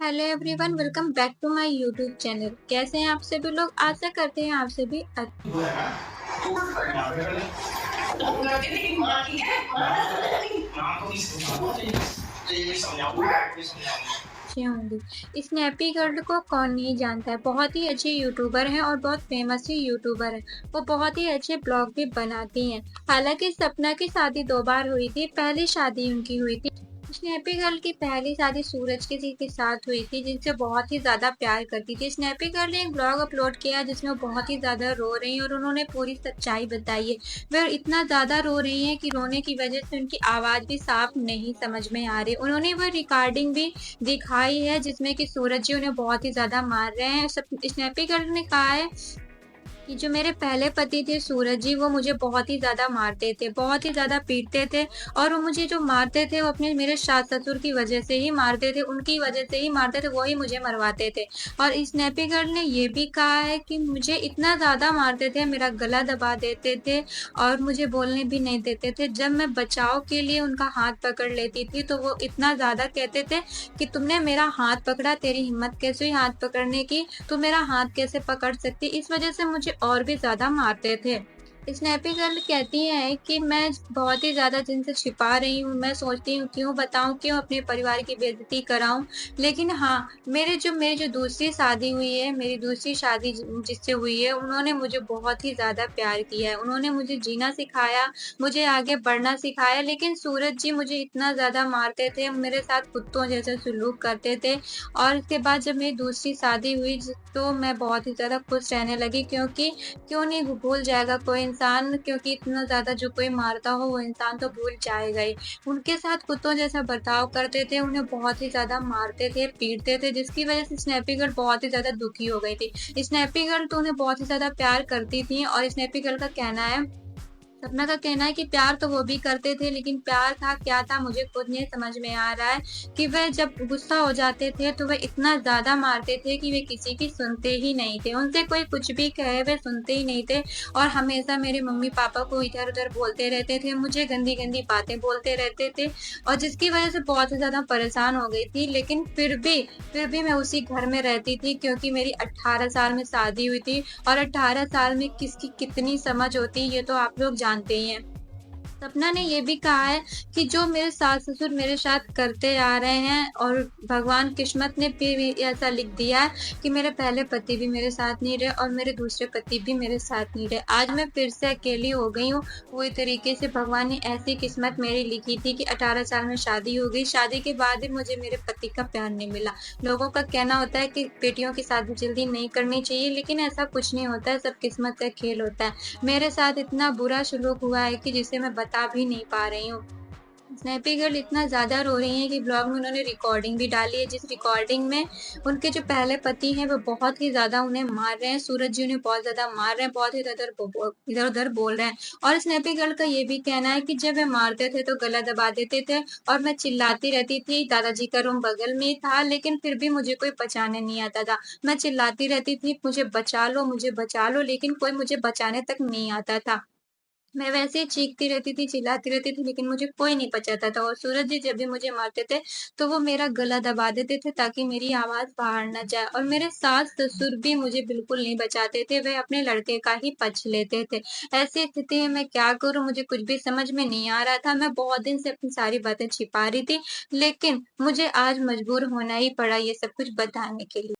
Hello everyone, welcome back to my YouTube channel. कैसे हैं आप सभी लोग? आशा करते हैं आप सभी अच्छे होंगे। स्नैपी गर्ल को कौन नहीं जानता है। बहुत ही अच्छे यूट्यूबर हैं और बहुत फेमस ही यूट्यूबर हैं। वो बहुत ही अच्छे ब्लॉग भी बनाती हैं। हालांकि सपना की शादी 2 बार हुई थी। पहली शादी उनकी हुई थी, स्नैपी गर्ल की पहली शादी सूरज किसी के साथ हुई थी, जिनसे बहुत ही ज्यादा प्यार करती थी। स्नैपी गर्ल ने एक ब्लॉग अपलोड किया जिसमें वो बहुत ही ज्यादा रो रही हैं और उन्होंने पूरी सच्चाई बताई है। वह इतना ज्यादा रो रही हैं कि रोने की वजह से उनकी आवाज भी साफ नहीं समझ में आ रही। उन्होंने वह रिकॉर्डिंग भी दिखाई है जिसमें कि सूरज जी उन्हें बहुत ही ज्यादा मार रहे हैं। स्नैपी गर्ल ने कहा है कि जो मेरे पहले पति थे सूरज जी, वो मुझे बहुत ही ज़्यादा मारते थे, बहुत ही ज़्यादा पीटते थे और वो मुझे जो मारते थे वो अपने मेरे सास-ससुर की वज़ह से ही मारते थे, उनकी वज़ह से ही मारते थे, वो ही मुझे मरवाते थे। और स्नैपी गर्ल ने ये भी कहा है कि मुझे इतना ज़्यादा मारते थे, मेरा गला दबा देते थे और मुझे बोलने भी नहीं देते थे। जब मैं बचाव के लिए उनका हाथ पकड़ लेती थी, तो वो इतना ज़्यादा कहते थे कि तुमने मेरा हाथ पकड़ा, तेरी हिम्मत कैसे हुई हाथ पकड़ने की? तू मेरा हाथ कैसे पकड़ सकती? इस वज़ह से मुझे और भी ज़्यादा मारते थे। स्नैपी गर्ल कहती हैं कि मैं बहुत ही ज़्यादा जिनसे छिपा रही हूँ, मैं सोचती हूँ क्यों बताऊँ, क्यों अपने परिवार की बेइज़्ज़ती कराऊँ। लेकिन हाँ, मेरी जो दूसरी शादी हुई है, मेरी दूसरी शादी जिससे हुई है, उन्होंने मुझे बहुत ही ज़्यादा प्यार किया है। उन्होंने मुझे जीना सिखाया, मुझे आगे बढ़ना सिखाया। लेकिन सूरज जी मुझे इतना ज़्यादा मारते थे, मेरे साथ कुत्तों जैसा सलूक करते थे और इसके बाद जब मेरी दूसरी शादी हुई तो मैं बहुत ही ज़्यादा खुश रहने लगी, क्योंकि क्यों नहीं भूल जाएगा कोई इंसान, क्योंकि इतना ज़्यादा जो कोई मारता हो वो इंसान तो भूल जाएगा ही। उनके साथ कुत्तों जैसा बर्ताव करते थे, उन्हें बहुत ही ज़्यादा मारते थे, पीटते थे, जिसकी वज़ह से स्नैपी गर्ल बहुत ही ज़्यादा दुखी हो गई थी। स्नैपी गर्ल तो उन्हें बहुत ही ज़्यादा प्यार करती थी और स्नैपी गर्ल का कहना है, सपना का कहना है कि प्यार तो वो भी करते थे, लेकिन प्यार था क्या था मुझे खुद नहीं समझ में आ रहा है कि वह जब गुस्सा हो जाते थे तो वह इतना ज़्यादा मारते थे कि वे किसी की सुनते ही नहीं थे। उनसे कोई कुछ भी कहे वे सुनते ही नहीं थे और हमेशा मेरे मम्मी-पापा को इधर-उधर बोलते रहते थे, मुझे गंदी-गंदी बातें बोलते रहते थे और जिसकी वज़ह से बहुत ही ज़्यादा परेशान हो गई थी। लेकिन फिर भी मैं उसी घर में रहती थी, क्योंकि मेरी 18 साल में शादी हुई थी और 18 साल में किसकी कितनी समझ होती है ये तो आप लोग जानते ही हैं। सपना ने ये भी कहा है कि जो मेरे सास-ससुर मेरे साथ करते आ रहे हैं और भगवान किस्मत ने फिर भी ऐसा लिख दिया है कि मेरे पहले पति भी मेरे साथ नहीं रहे और मेरे दूसरे पति भी मेरे साथ नहीं रहे। आज मैं फिर से अकेली हो गई हूँ। पूरी तरीके से भगवान ने ऐसी किस्मत मेरी लिखी थी कि 18 साल में शादी हो गई। शादी के बाद भी मुझे मेरे पति का प्यार नहीं मिला। लोगों का कहना होता है कि बेटियों की शादी जल्दी नहीं करनी चाहिए, लेकिन ऐसा कुछ नहीं होता है, सब किस्मत का खेल होता है। मेरे साथ इतना बुरा सलूक हुआ है कि जिसे मैं बता भी नहीं पा रही हूँ। स्नैपी गर्ल इतना ज़्यादा रो रही हैं कि ब्लॉग में उन्होंने रिकॉर्डिंग भी डाली है, जिस रिकॉर्डिंग में उनके जो पहले पति हैं वो बहुत ही ज़्यादा उन्हें मार रहे हैं। सूरज जी उन्हें बहुत ज़्यादा मार रहे हैं, बहुत ही ज़्यादा इधर-उधर बोल रहे हैं और स्नैपी गर्ल का ये भी कहना है कि जब वे मारते थे तो गला दबा देते थे और मैं चिल्लाती रहती थी। दादाजी का रूम बगल में ही था, लेकिन फिर भी मुझे कोई बचाने नहीं आता था। मैं चिल्लाती रहती थी, मुझे बचा लो, लेकिन कोई मुझे बचाने तक नहीं आता था। मैं वैसे ही चीखती रहती थी, चिल्लाती रहती थी, लेकिन मुझे कोई नहीं बचाता था और सूरज जी जब भी मुझे मारते थे, तो वो मेरा गला दबा देते थे ताकि मेरी आवाज़ बाहर ना जाए और मेरे सास-ससुर भी मुझे बिल्कुल नहीं बचाते थे, वे अपने लड़के का ही पक्ष लेते थे। ऐसी स्थिति में मैं क्या करूँ, मुझे कुछ भी समझ में नहीं आ रहा था। मैं बहुत दिन से अपनी सारी बातें छिपा रही थी, लेकिन मुझे आज मजबूर होना ही पड़ा ये सब कुछ बताने के लिए।